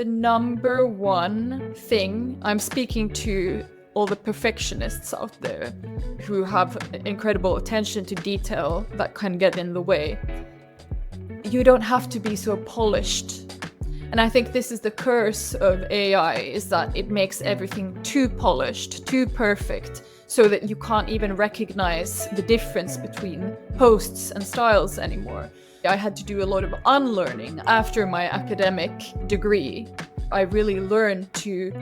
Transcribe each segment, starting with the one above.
The number one thing, I'm speaking to all the perfectionists out there who have incredible attention to detail that can get in the way. You don't have to be so polished. And I think this is the curse of AI, is that it makes everything too polished, too perfect, so that you can't even recognize the difference between posts and styles anymore. I had to do a lot of unlearning after my academic degree. I really learned to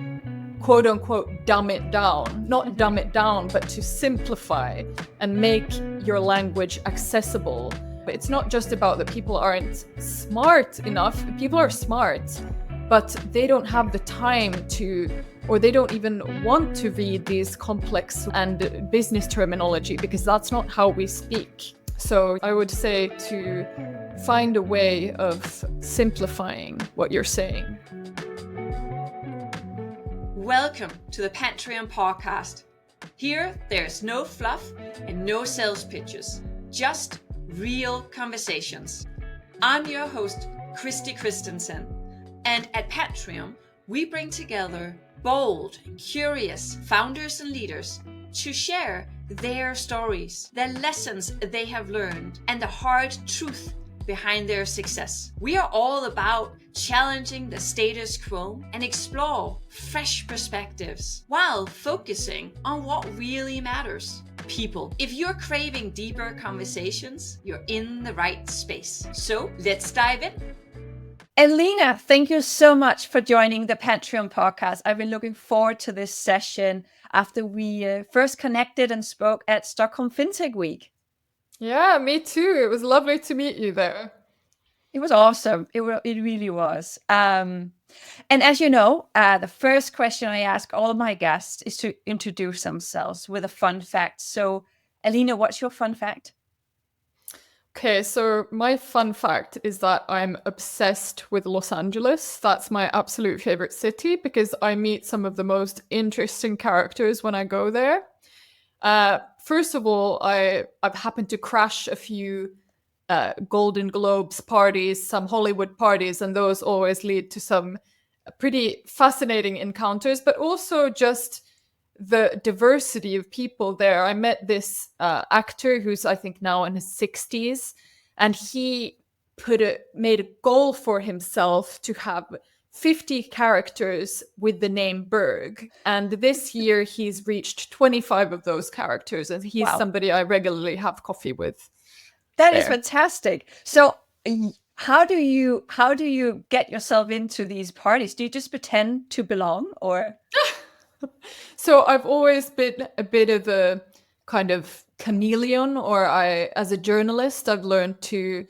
quote unquote dumb it down, not dumb it down, but to simplify and make your language accessible. But it's not just about that people aren't smart enough. People are smart, but they don't have the time to, or they don't even want to read these complex and business terminology, because that's not how we speak. So I would say to find a way of simplifying what you're saying. Welcome to the Pantrium podcast. Here, there's no fluff and no sales pitches, just real conversations. I'm your host, Christy Christensen, and at Pantrium, we bring together bold and curious founders and leaders to share their stories, their lessons they have learned, and the hard truth behind their success. We are all about challenging the status quo and explore fresh perspectives while focusing on what really matters: people. If you're craving deeper conversations, you're in the right space. So let's dive in. Alina, thank you so much for joining the Pantrium podcast. I've been looking forward to this session after we first connected and spoke at Stockholm FinTech Week. Yeah, me too. It was lovely to meet you there. It was awesome. It really was. And as you know, the first question I ask all of my guests is to introduce themselves with a fun fact. So, Alina, what's your fun fact? Okay, so my fun fact is that I'm obsessed with Los Angeles. That's my absolute favorite city because I meet some of the most interesting characters when I go there. First of all, I've happened to crash a few Golden Globes parties, some Hollywood parties, and those always lead to some pretty fascinating encounters, but also just the diversity of people there. I met this actor who's, I think, now in his 60s, and he made a goal for himself to have 50 characters with the name Berg. And this year he's reached 25 of those characters, and he's somebody I regularly have coffee with. That is fantastic. So how do you get yourself into these parties? Do you just pretend to belong, or? So I've always been a bit of a kind of chameleon, or as a journalist, I've learned to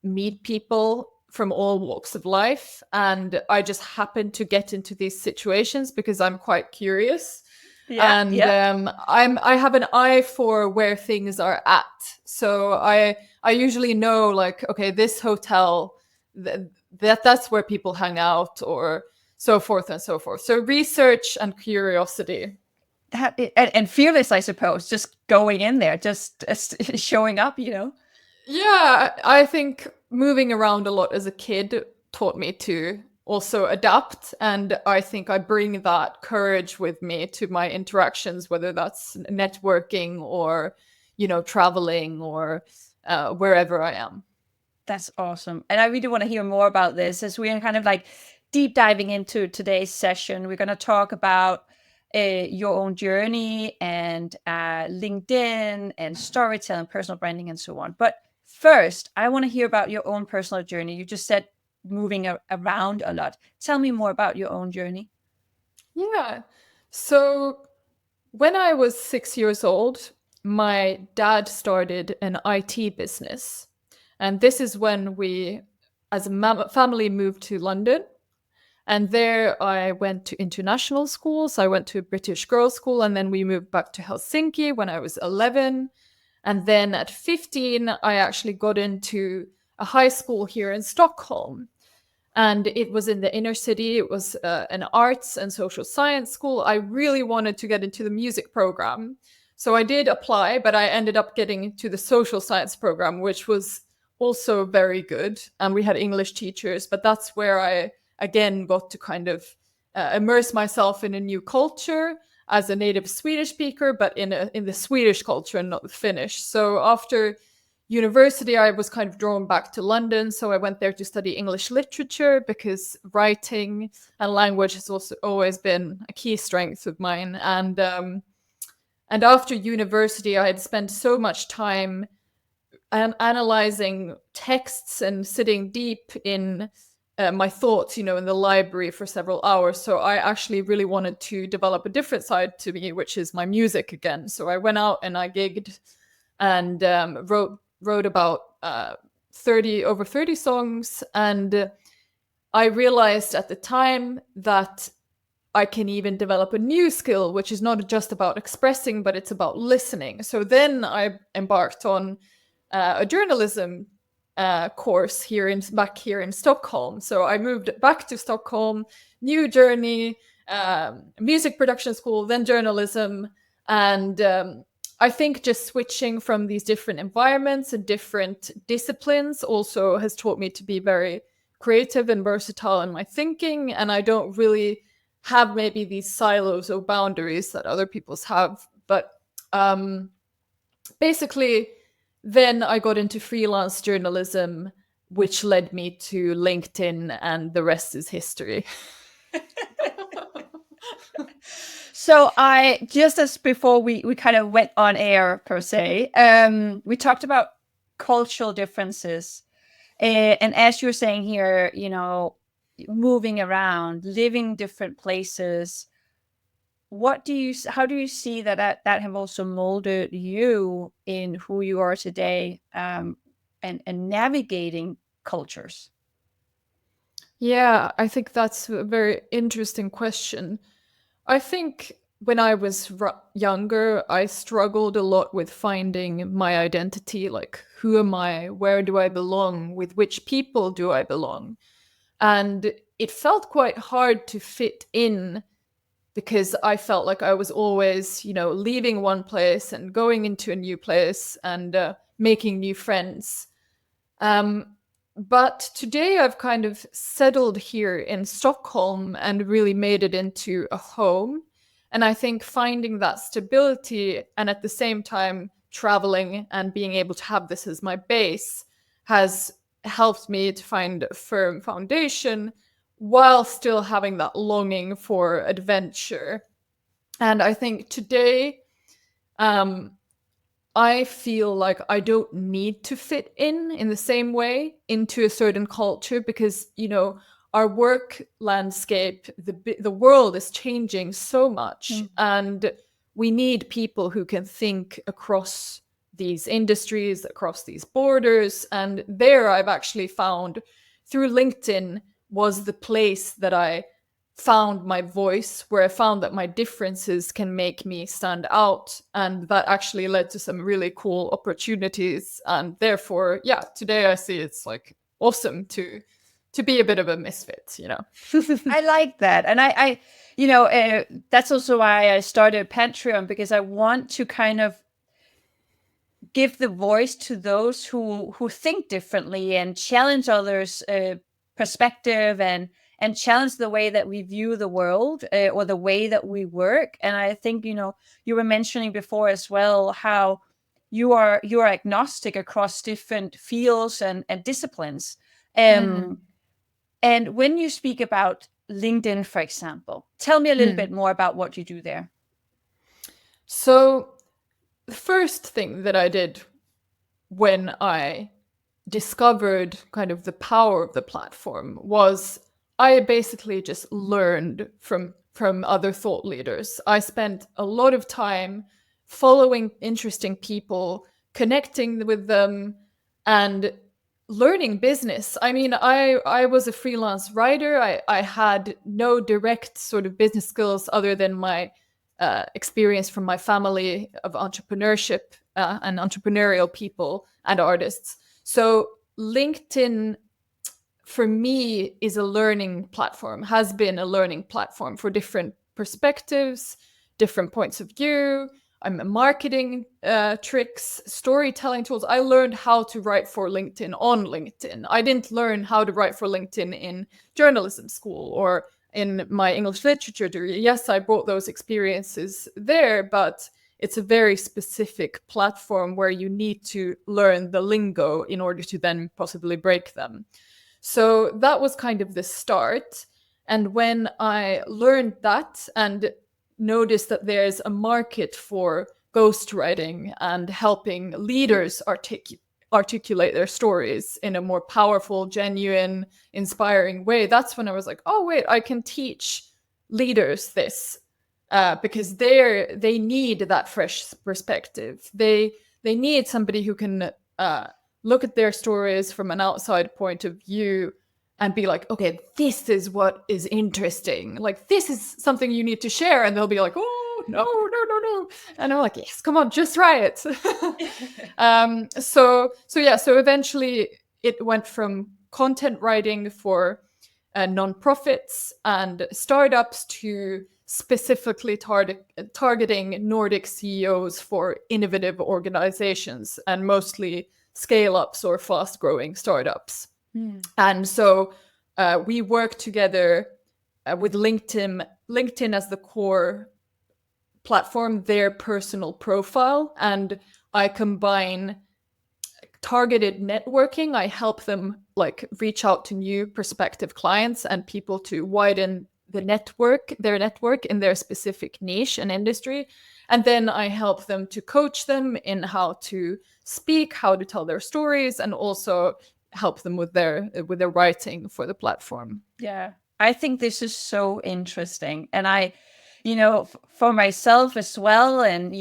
meet people from all walks of life. And I just happen to get into these situations because I'm quite curious. I have an eye for where things are at. So I usually know, like, okay, this hotel, that's where people hang out, or so forth and so forth. So research and curiosity. And fearless, I suppose, just going in there, just showing up, you know? Yeah, I think moving around a lot as a kid taught me to also adapt. And I think I bring that courage with me to my interactions, whether that's networking or, traveling or wherever I am. That's awesome. And I really want to hear more about this as we are kind of like deep diving into today's session. We're going to talk about your own journey and LinkedIn and storytelling, personal branding, and so on. But first, I want to hear about your own personal journey. You just said moving around a lot. Tell me more about your own journey. Yeah. So when I was 6 years old, my dad started an IT business. And this is when we, as a family, moved to London. And there I went to international schools. I went to a British girls' school, and then we moved back to Helsinki when I was 11. And then at 15, I actually got into a high school here in Stockholm. And it was in the inner city. It was an arts and social science school. I really wanted to get into the music program. So I did apply, but I ended up getting into the social science program, which was also very good. And we had English teachers, but that's where I again got to kind of immerse myself in a new culture as a native Swedish speaker, but in the Swedish culture and not the Finnish. So after university, I was kind of drawn back to London. So I went there to study English literature because writing and language has also always been a key strength of mine. And after university, I had spent so much time analyzing texts and sitting deep in my thoughts, in the library for several hours. So I actually really wanted to develop a different side to me, which is my music again. So I went out and I gigged and wrote about over 30 songs. And I realized at the time that I can even develop a new skill, which is not just about expressing, but it's about listening. So then I embarked on a journalism course back here in Stockholm. So I moved back to Stockholm, new journey, music production school, then journalism. And I think just switching from these different environments and different disciplines also has taught me to be very creative and versatile in my thinking. And I don't really have maybe these silos or boundaries that other people's have. But basically, then I got into freelance journalism, which led me to LinkedIn, and the rest is history. So I just as before we kind of went on air per se, we talked about cultural differences, and as you're saying here, moving around, living different places. How do you see that have also molded you in who you are today, and navigating cultures? Yeah, I think that's a very interesting question. I think when I was younger, I struggled a lot with finding my identity. Like, who am I? Where do I belong? With which people do I belong? And it felt quite hard to fit in because I felt like I was always, leaving one place and going into a new place and making new friends. But today I've kind of settled here in Stockholm and really made it into a home. And I think finding that stability and at the same time traveling and being able to have this as my base has helped me to find a firm foundation while still having that longing for adventure. And I think today, I feel like I don't need to fit in the same way into a certain culture because, our work landscape, the world is changing so much, and we need people who can think across these industries, across these borders. And there I've actually found through LinkedIn was the place that I found my voice, where I found that my differences can make me stand out, and that actually led to some really cool opportunities. And therefore, yeah, today I see it's like awesome to be a bit of a misfit. I like that, and I that's also why I started Pantrium, because I want to kind of give the voice to those who think differently and challenge others' perspective and challenge the way that we view the world, or the way that we work. And I think, you were mentioning before as well how you are agnostic across different fields and disciplines. And when you speak about LinkedIn, for example, tell me a little bit more about what you do there. So the first thing that I did when I discovered kind of the power of the platform was I basically just learned from other thought leaders. I spent a lot of time following interesting people, connecting with them, and learning business. I mean, I was a freelance writer. I had no direct sort of business skills other than my experience from my family of entrepreneurship and entrepreneurial people and artists. So LinkedIn for me is a learning platform, has been a learning platform for different perspectives, different points of view. I'm marketing tricks, storytelling tools. I learned how to write for LinkedIn on LinkedIn. I didn't learn how to write for LinkedIn in journalism school or in my English literature degree. Yes, I brought those experiences there, but it's a very specific platform where you need to learn the lingo in order to then possibly break them. So that was kind of the start. And when I learned that and noticed that there's a market for ghostwriting and helping leaders articulate their stories in a more powerful, genuine, inspiring way, that's when I was like, oh, wait, I can teach leaders this. Because they need that fresh perspective. They need somebody who can look at their stories from an outside point of view and be like, okay, this is what is interesting. Like, this is something you need to share. And they'll be like, oh, no. And I'm like, yes, come on, just try it. So eventually it went from content writing for nonprofits and startups to specifically targeting Nordic CEOs for innovative organizations and mostly scale-ups or fast-growing startups. And so we work together with LinkedIn as the core platform, their personal profile, and I combine targeted networking. I help them like reach out to new prospective clients and people to widen their network in their specific niche and industry. And then I help them to coach them in how to speak, how to tell their stories, and also help them with their writing for the platform. Yeah, I think this is so interesting. And I, for myself as well, and,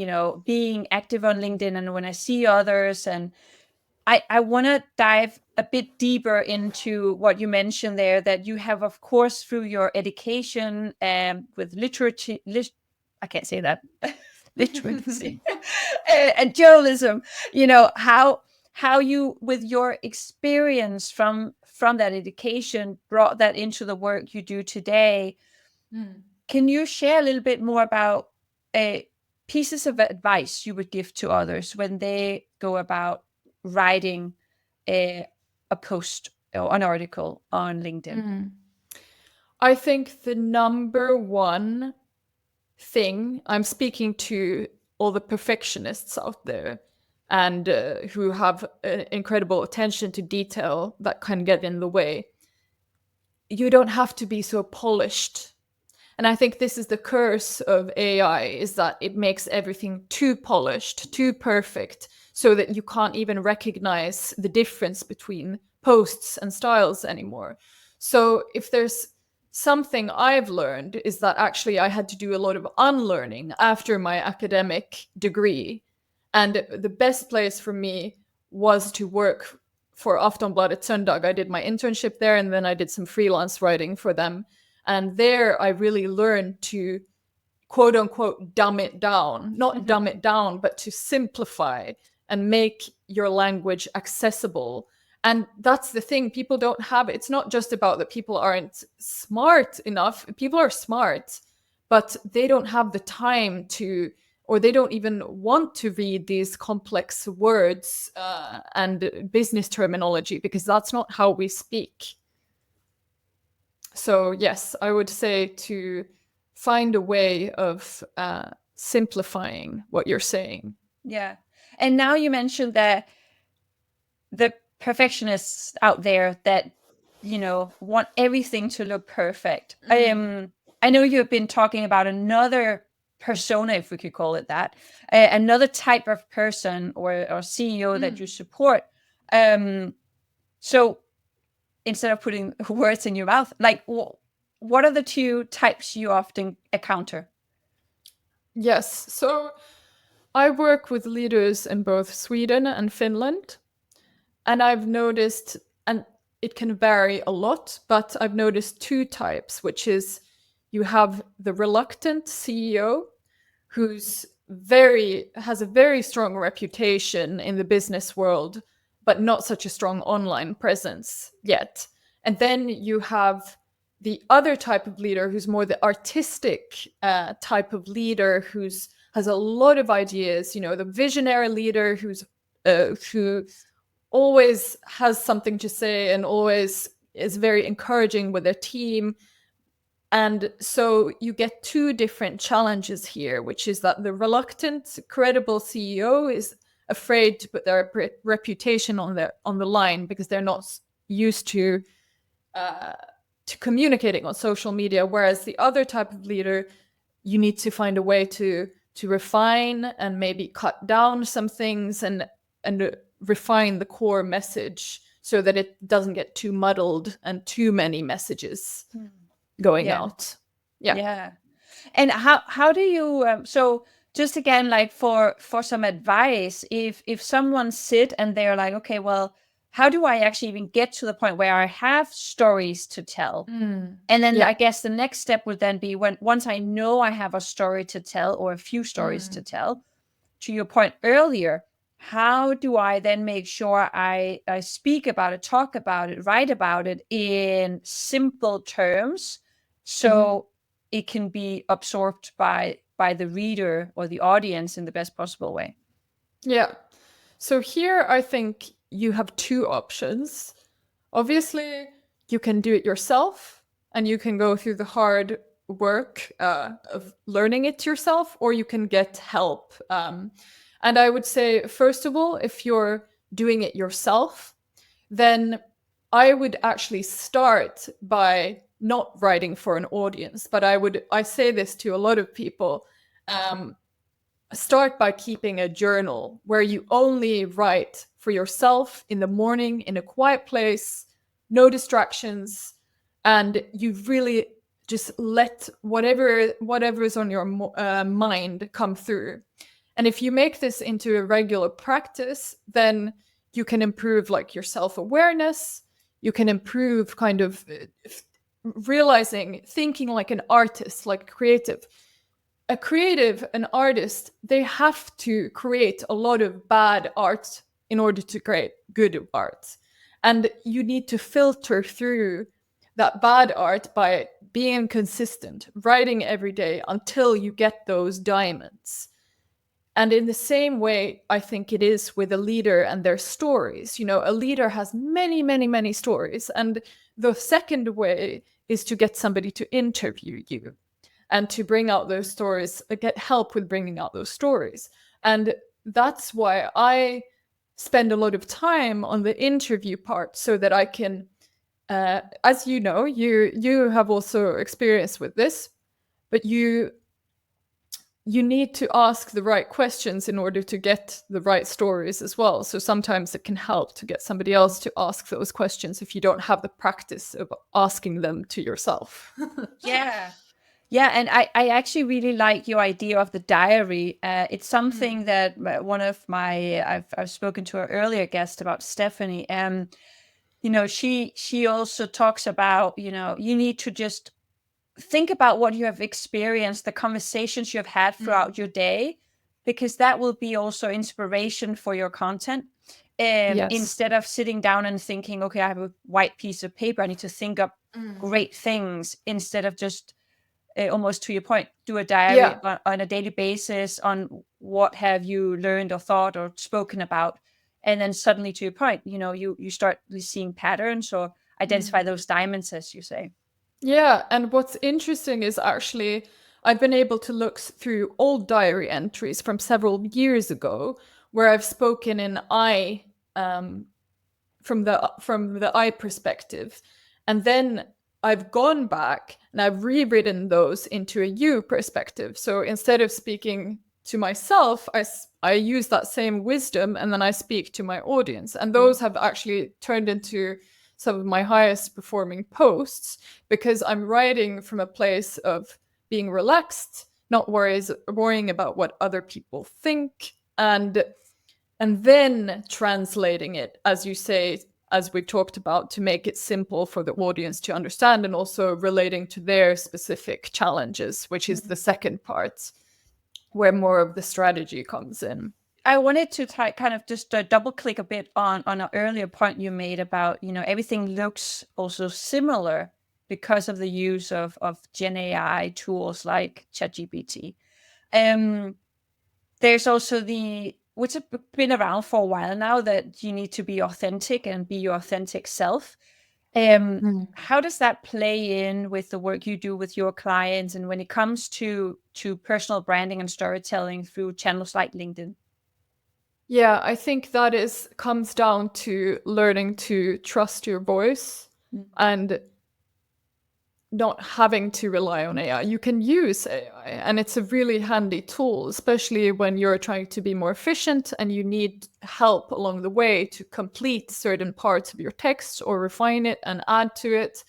being active on LinkedIn and when I see others, and I want to dive a bit deeper into what you mentioned there, that you have, of course, through your education with literature, I can't say that, literacy and journalism, how you, with your experience from that education, brought that into the work you do today. Can you share a little bit more about pieces of advice you would give to others when they go about writing a post or an article on LinkedIn? I think the number one thing, I'm speaking to all the perfectionists out there and who have incredible attention to detail that can get in the way. You don't have to be so polished. And I think this is the curse of AI, is that it makes everything too polished, too perfect, so that you can't even recognize the difference between posts and styles anymore. So if there's something I've learned, is that actually I had to do a lot of unlearning after my academic degree. And the best place for me was to work for Aftonbladet Söndag. I did my internship there, and then I did some freelance writing for them. And there I really learned to, quote unquote, dumb it down. Not dumb it down, but to simplify and make your language accessible. And that's the thing, people don't have it. It's not just about that people aren't smart enough. People are smart, but they don't have the time to, or they don't even want to read these complex words and business terminology, because that's not how we speak. So yes, I would say to find a way of simplifying what you're saying. Yeah. And now you mentioned that the perfectionists out there that, want everything to look perfect. I know you've been talking about another persona, if we could call it that, another type of person or CEO that you support. So instead of putting words in your mouth, like what are the two types you often encounter? Yes, so I work with leaders in both Sweden and Finland, and I've noticed, and it can vary a lot, but I've noticed two types, which is you have the reluctant CEO who's has a very strong reputation in the business world, but not such a strong online presence yet. And then you have the other type of leader who's more the artistic type of leader who's has a lot of ideas, the visionary leader who always has something to say and always is very encouraging with their team. And so you get two different challenges here, which is that the reluctant, credible CEO is afraid to put their reputation on the line because they're not used to communicating on social media. Whereas the other type of leader, you need to find a way to refine and maybe cut down some things and refine the core message so that it doesn't get too muddled and too many messages going out. Yeah. And how do you so just again, like for some advice, if someone sit and they're like, okay, well, how do I actually even get to the point where I have stories to tell? And then I guess the next step would then be once I know I have a story to tell or a few stories to tell, to your point earlier, how do I then make sure I speak about it, talk about it, write about it in simple terms so it can be absorbed by the reader or the audience in the best possible way? Yeah. So here I think you have two options. Obviously, you can do it yourself and you can go through the hard work of learning it yourself, or you can get help. And I would say, first of all, if you're doing it yourself, then I would actually start by not writing for an audience, but I say this to a lot of people. Start by keeping a journal where you only write for yourself in the morning in a quiet place, no distractions, and you really just let whatever is on your mind come through. And if you make this into a regular practice, then you can improve like your self-awareness. You can improve kind of realizing, thinking like an artist, like creative. A creative, an artist, they have to create a lot of bad art in order to create good art. And you need to filter through that bad art by being consistent, writing every day until you get those diamonds. And in the same way, I think it is with a leader and their stories. A leader has many, many, many stories. And the second way is to get somebody to interview you and to bring out those stories, get help with bringing out those stories. And that's why I spend a lot of time on the interview part so that I can, as you know, you have also experience with this, but you need to ask the right questions in order to get the right stories as well. So sometimes it can help to get somebody else to ask those questions if you don't have the practice of asking them to yourself. Yeah, and I actually really like your idea of the diary. It's something that one of I've spoken to an earlier guest about, Stephanie. She also talks about, you need to just think about what you have experienced, the conversations you have had throughout your day, because that will be also inspiration for your content. Instead of sitting down and thinking, okay, I have a white piece of paper, I need to think up great things, instead of just almost to your point, do a diary on a daily basis on what have you learned or thought or spoken about. And then suddenly, to your point, you start seeing patterns or identify those diamonds, as you say. Yeah, and what's interesting is actually I've been able to look through old diary entries from several years ago where I've spoken in I from the I perspective. And then I've gone back and I've rewritten those into a you perspective. So instead of speaking to myself, I use that same wisdom and then I speak to my audience. And those have actually turned into some of my highest performing posts because I'm writing from a place of being relaxed, not worrying about what other people think, and then translating it, as you say, as we talked about, to make it simple for the audience to understand, and also relating to their specific challenges, which is the second part where more of the strategy comes in. I wanted to kind of just double click a bit on an earlier point you made about, everything looks also similar because of the use of Gen AI tools like ChatGPT. there's also which have been around for a while now, that you need to be authentic and be your authentic self. How does that play in with the work you do with your clients, and when it comes to personal branding and storytelling through channels like LinkedIn? Yeah, I think that comes down to learning to trust your voice and not having to rely on AI. You can use AI, and it's a really handy tool, especially when you're trying to be more efficient and you need help along the way to complete certain parts of your text or refine it and add to it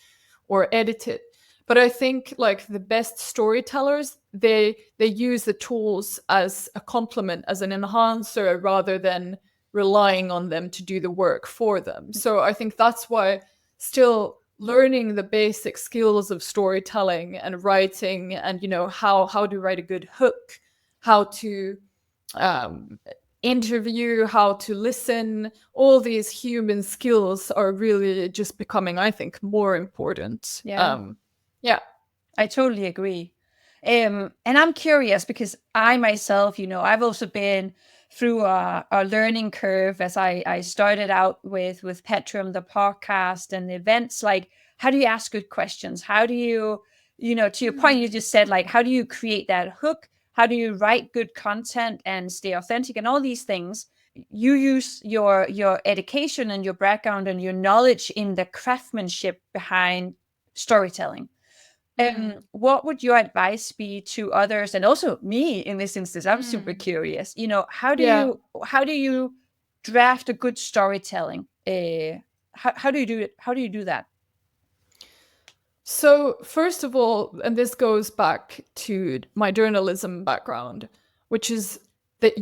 or edit it. But I think like the best storytellers, they use the tools as a complement, as an enhancer, rather than relying on them to do the work for them. So I think that's why still learning the basic skills of storytelling and writing, and how to write a good hook, how to interview, how to listen, all these human skills are really just becoming, I think, more important. Yeah. I totally agree. And I'm curious because I myself, I've also been through a learning curve as I started out with Pantrium, the podcast, and the events. Like, how do you ask good questions? How do you, to your point, you just said, like, how do you create that hook? How do you write good content and stay authentic and all these things? You use your education and your background and your knowledge in the craftsmanship behind storytelling. What would your advice be to others, and also me in this instance? I'm super curious. How do you draft a good storytelling? How do you do it? How do you do that? So, first of all, and this goes back to my journalism background, which is that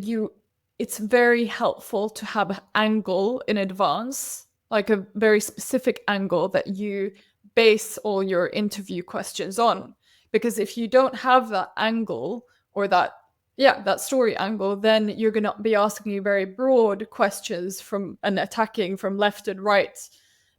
it's very helpful to have an angle in advance, like a very specific angle that you base all your interview questions on. Because if you don't have that angle, or that story angle, then you're going to be asking you very broad questions and attacking from left and right.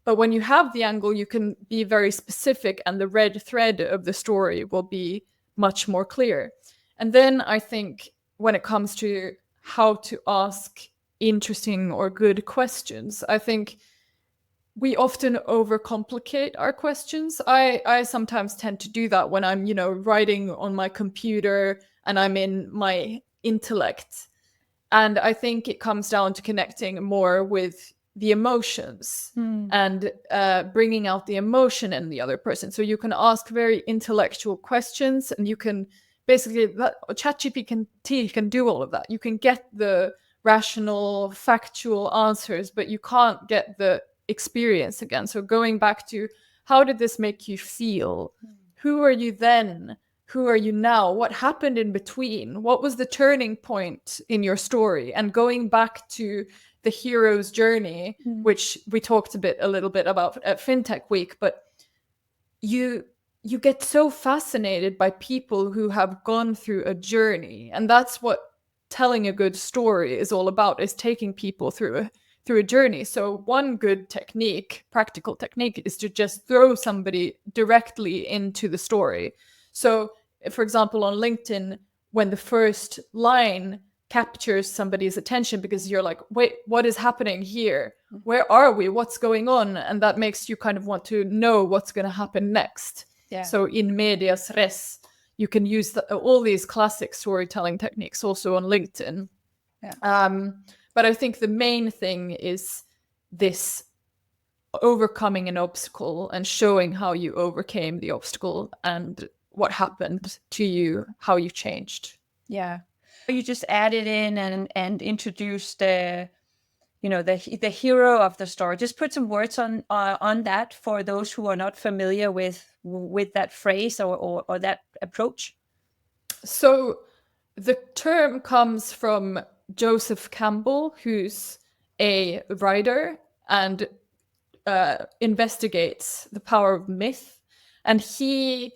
But when you have the angle, you can be very specific, and the red thread of the story will be much more clear. And then I think when it comes to how to ask interesting or good questions, I think we often overcomplicate our questions. I sometimes tend to do that when I'm, writing on my computer and I'm in my intellect. And I think it comes down to connecting more with the emotions and bringing out the emotion in the other person. So you can ask very intellectual questions, and you can basically, ChatGPT can do all of that. You can get the rational, factual answers, but you can't get the experience again. So going back to, how did this make you feel? Who are you then? Who are you now? What happened in between? What was the turning point in your story? And going back to the hero's journey, which we talked a little bit about at FinTech Week, but you get so fascinated by people who have gone through a journey, and that's what telling a good story is all about, is taking people through a journey. So one good practical technique, is to just throw somebody directly into the story. So, for example, on LinkedIn, when the first line captures somebody's attention, because you're like, wait, what is happening here? Where are we? What's going on? And that makes you kind of want to know what's going to happen next. Yeah. So in medias res, you can use all these classic storytelling techniques also on LinkedIn. Yeah. But I think the main thing is this overcoming an obstacle and showing how you overcame the obstacle and what happened to you, how you changed. Yeah. You just added in and introduced the hero of the story. Just put some words on that for those who are not familiar with that phrase or that approach. So the term comes from Joseph Campbell, who's a writer and investigates the power of myth. And he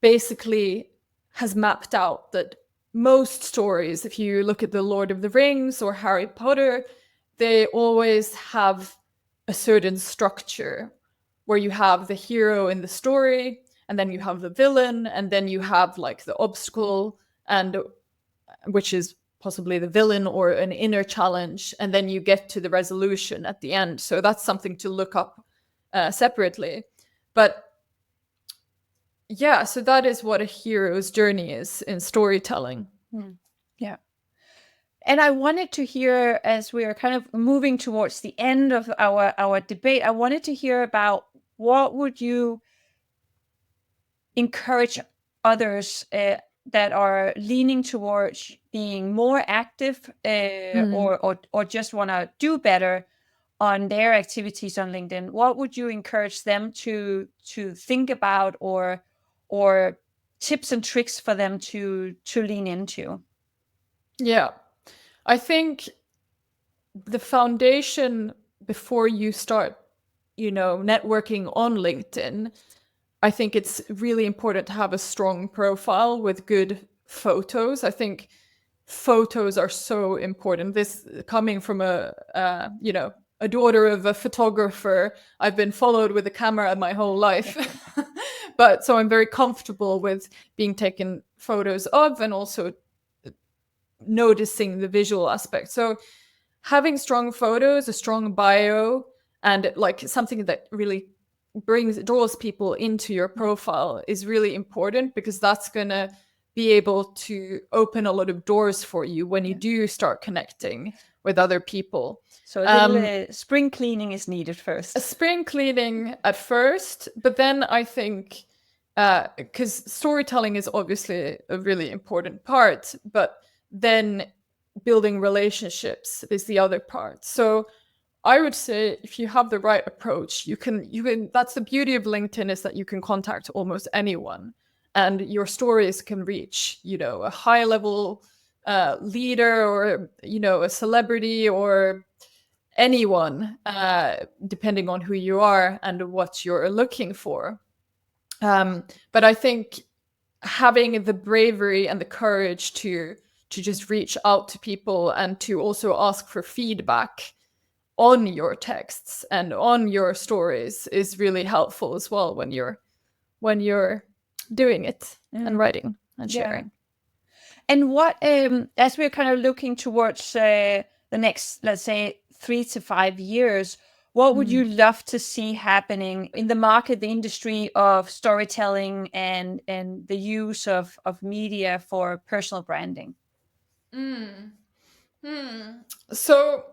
basically has mapped out that most stories, if you look at the Lord of the Rings or Harry Potter, they always have a certain structure where you have the hero in the story, and then you have the villain, and then you have like the obstacle, and which is possibly the villain or an inner challenge, and then you get to the resolution at the end. So that's something to look up separately. But yeah, so that is what a hero's journey is in storytelling. Yeah. And I wanted to hear, as we are kind of moving towards the end of our debate, I wanted to hear about what would you encourage others that are leaning towards being more active or just want to do better on their activities on LinkedIn. What would you encourage them to think about, or tips and tricks for them to lean into? Yeah, I think the foundation before you start, networking on LinkedIn, I think it's really important to have a strong profile with good photos. I think photos are so important. This coming from a daughter of a photographer. I've been followed with a camera my whole life. But so I'm very comfortable with being taken photos of, and also noticing the visual aspect. So having strong photos, a strong bio, and like something that really draws people into your profile is really important, because that's going to be able to open a lot of doors for you when you do start connecting with other people. So a little spring cleaning is needed first. A spring cleaning at first, but then I think, because storytelling is obviously a really important part, but then building relationships is the other part. So I would say if you have the right approach, you can, that's the beauty of LinkedIn, is that you can contact almost anyone, and your stories can reach, a high level leader, or, a celebrity, or anyone, depending on who you are and what you're looking for. But I think having the bravery and the courage to just reach out to people, and to also ask for feedback on your texts and on your stories is really helpful as well when you're doing it and writing and sharing. And what, as we're kind of looking towards the next, let's say, 3 to 5 years, what would you love to see happening in the market, the industry of storytelling, and the use of media for personal branding? So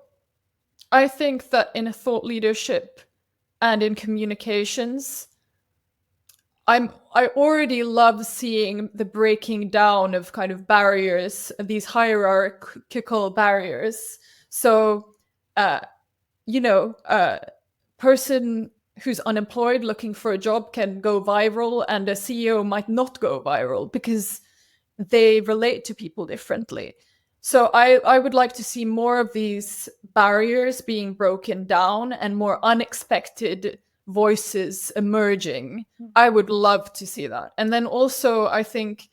I think that in thought leadership and in communications, I already love seeing the breaking down of kind of barriers, these hierarchical barriers. So, person who's unemployed looking for a job can go viral, and a CEO might not go viral because they relate to people differently. So I would like to see more of these barriers being broken down and more unexpected voices emerging. I would love to see that. And then also, I think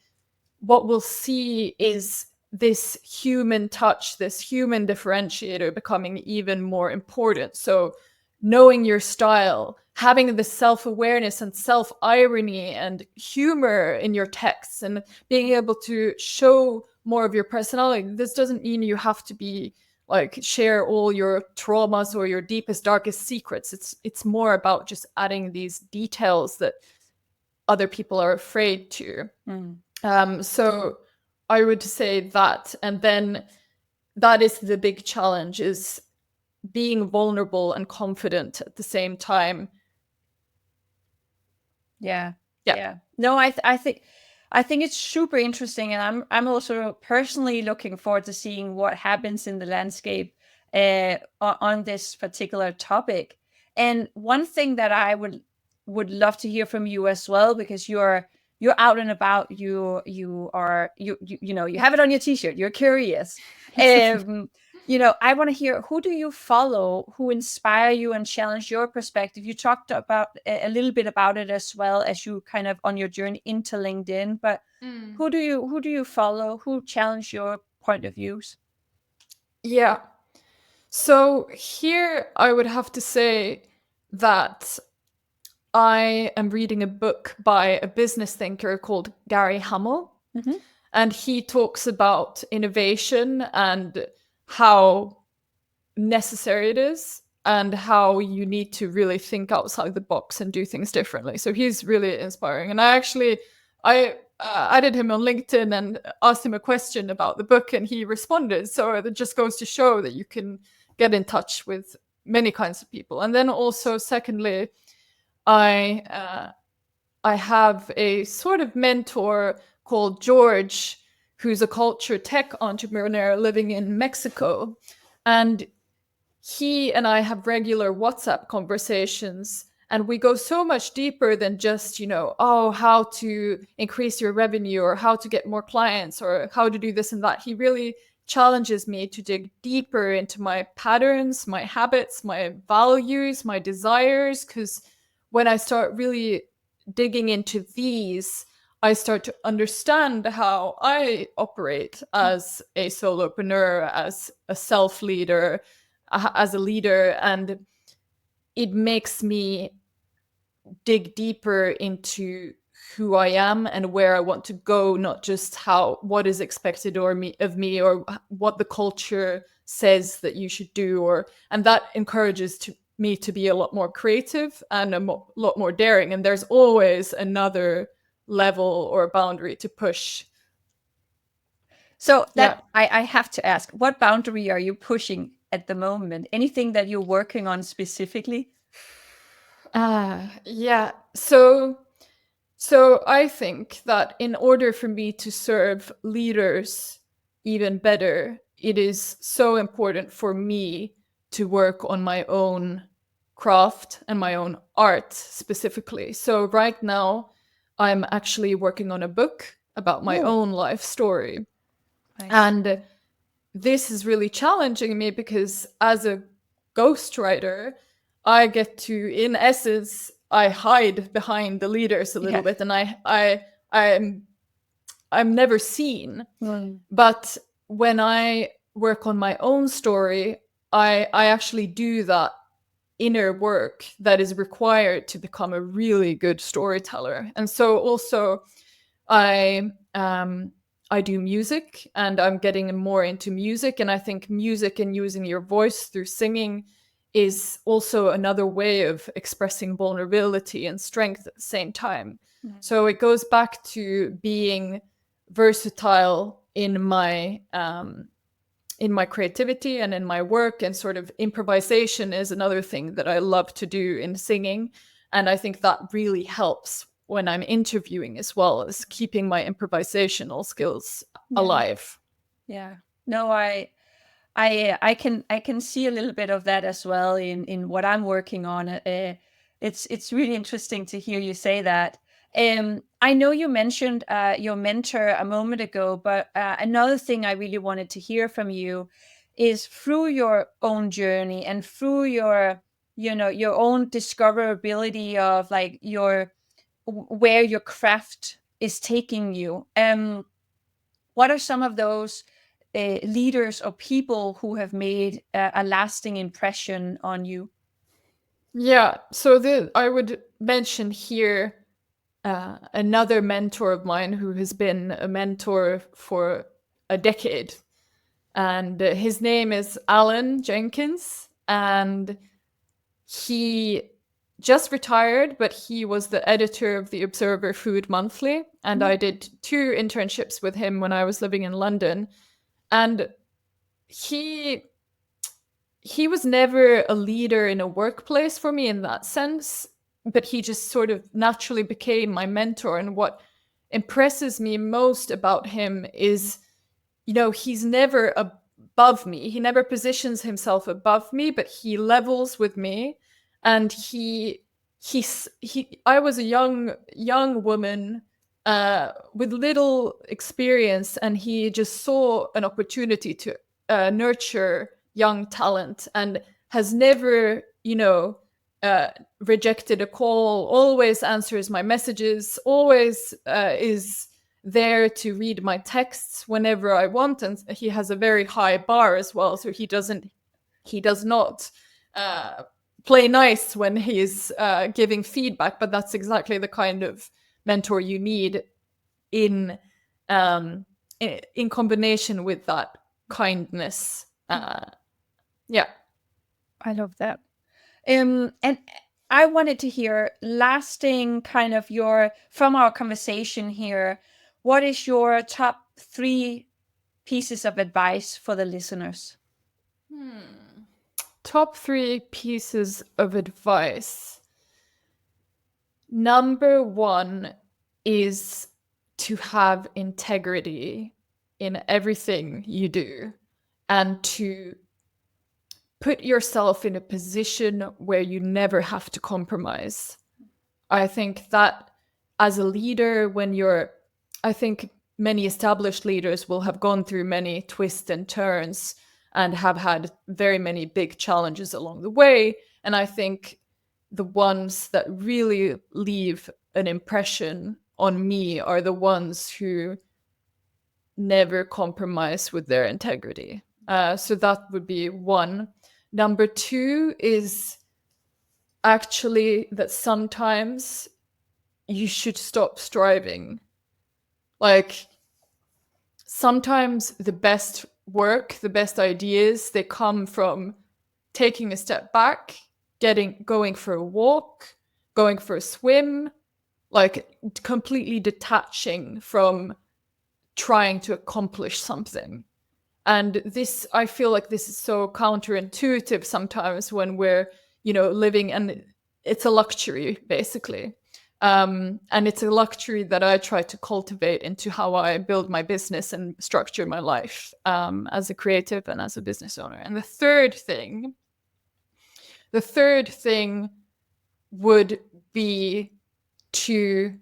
what we'll see is this human touch, this human differentiator becoming even more important. So knowing your style, having the self-awareness and self-irony and humor in your texts, and being able to show more of your personality. This doesn't mean you have to be like share all your traumas or your deepest, darkest secrets. It's more about just adding these details that other people are afraid to. So I would say that, and then that is the big challenge, is being vulnerable and confident at the same time. Yeah. No, I think it's super interesting, and I'm also personally looking forward to seeing what happens in the landscape on this particular topic. And one thing that I would love to hear from you as well, because you're out and about, you have it on your t-shirt, you're curious. I want to hear, who do you follow, who inspire you and challenge your perspective? You talked about a little bit about it as well, as you kind of on your journey into LinkedIn, but who do you follow, who challenge your point of views? Yeah. So here I would have to say that I am reading a book by a business thinker called Gary Hamel. And he talks about innovation and how necessary it is, and how you need to really think outside the box and do things differently. So he's really inspiring. And I added him on LinkedIn and asked him a question about the book, and he responded. So it just goes to show that you can get in touch with many kinds of people. And then also, secondly, I have a sort of mentor called George, who's a culture tech entrepreneur living in Mexico. And he and I have regular WhatsApp conversations, and we go so much deeper than just, how to increase your revenue or how to get more clients or how to do this and that. He really challenges me to dig deeper into my patterns, my habits, my values, my desires, because when I start really digging into these, I start to understand how I operate as a solopreneur, as a self-leader, as a leader, and it makes me dig deeper into who I am and where I want to go, not just what is expected of me or what the culture says that you should do, and that encourages me to be a lot more creative and a lot more daring. And there's always another level or boundary to push. So that I have to ask, what boundary are you pushing at the moment? Anything that you're working on specifically? Yeah. So I think that in order for me to serve leaders even better, it is so important for me to work on my own craft and my own art specifically. So right now, I'm actually working on a book about my own life story. Nice. And this is really challenging me because as a ghostwriter, I get to, in essence, I hide behind the leaders a little bit, and I'm never seen. But when I work on my own story, I actually do that inner work that is required to become a really good storyteller. And so also I do music, and I'm getting more into music. And I think music and using your voice through singing is also another way of expressing vulnerability and strength at the same time. So it goes back to being versatile in my creativity and in my work, and sort of improvisation is another thing that I love to do in singing. And I think that really helps when I'm interviewing, as well as keeping my improvisational skills alive. Yeah. No, I can see a little bit of that as well in what I'm working on. It's really interesting to hear you say that. I know you mentioned your mentor a moment ago, but another thing I really wanted to hear from you is, through your own journey and through your own discoverability of like where your craft is taking you. What are some of those leaders or people who have made a lasting impression on you? Yeah, so I would mention here another mentor of mine who has been a mentor for a decade. And his name is Alan Jenkins. And he just retired, but he was the editor of the Observer Food Monthly. And I did 2 internships with him when I was living in London. And he was never a leader in a workplace for me in that sense, but he just sort of naturally became my mentor. And what impresses me most about him is, he's never above me. He never positions himself above me, but he levels with me. And I was a young woman with little experience, and he just saw an opportunity to nurture young talent, and has never, rejected a call, always answers my messages, always is there to read my texts whenever I want. And he has a very high bar as well. So he does not play nice when he's giving feedback, but that's exactly the kind of mentor you need in in combination with that kindness. Yeah. I love that. And I wanted to hear lasting kind of from our conversation here, what is your top 3 pieces of advice for the listeners? Top 3 pieces of advice. Number 1 is to have integrity in everything you do, and to put yourself in a position where you never have to compromise. I think that as a leader, I think many established leaders will have gone through many twists and turns and have had very many big challenges along the way. And I think the ones that really leave an impression on me are the ones who never compromise with their integrity. So that would be 1. Number 2 is actually that sometimes you should stop striving. Like, sometimes the best work, the best ideas, they come from taking a step back, going for a walk, going for a swim, like completely detaching from trying to accomplish something. And this, I feel like this is so counterintuitive sometimes when we're, living, and it's a luxury, basically. And it's a luxury that I try to cultivate into how I build my business and structure my life as a creative and as a business owner. And the third thing would be to,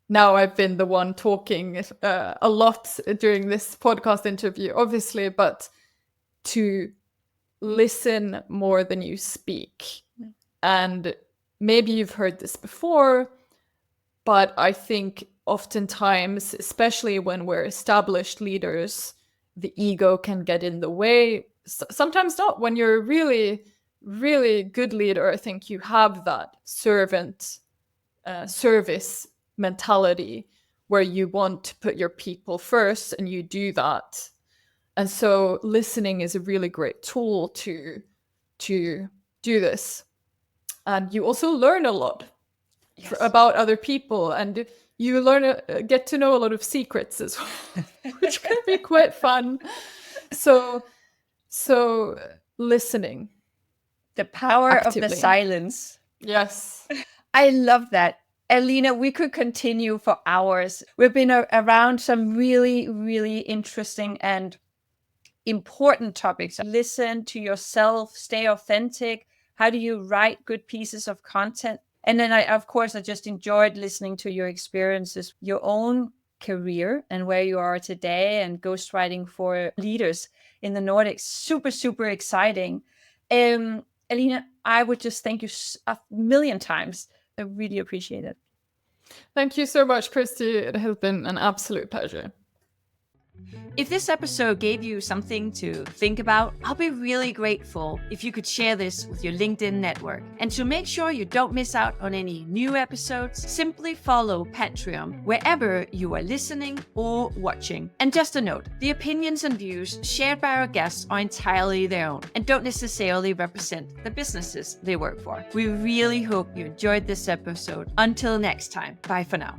now I've been the one talking a lot during this podcast interview, obviously, but to listen more than you speak. And maybe you've heard this before, but I think oftentimes, especially when we're established leaders, the ego can get in the way. Sometimes not. When you're a really, really good leader, I think you have that service mentality where you want to put your people first, and you do that. And so listening is a really great tool to do this. And you also learn a lot about other people, and you get to know a lot of secrets as well, which can be quite fun. So listening. The power actively. of the silence. Yes. I love that. Alina, we could continue for hours. We've been around some really, really interesting and important topics. Listen to yourself, stay authentic. How do you write good pieces of content? And then I just enjoyed listening to your experiences, your own career and where you are today, and ghostwriting for leaders in the Nordics. Super, super exciting. Alina, I would just thank you a million times. I really appreciate it. Thank you so much, Christy. It has been an absolute pleasure. If this episode gave you something to think about, I'll be really grateful if you could share this with your LinkedIn network. And to make sure you don't miss out on any new episodes, simply follow Pantrium wherever you are listening or watching. And just a note, the opinions and views shared by our guests are entirely their own and don't necessarily represent the businesses they work for. We really hope you enjoyed this episode. Until next time, bye for now.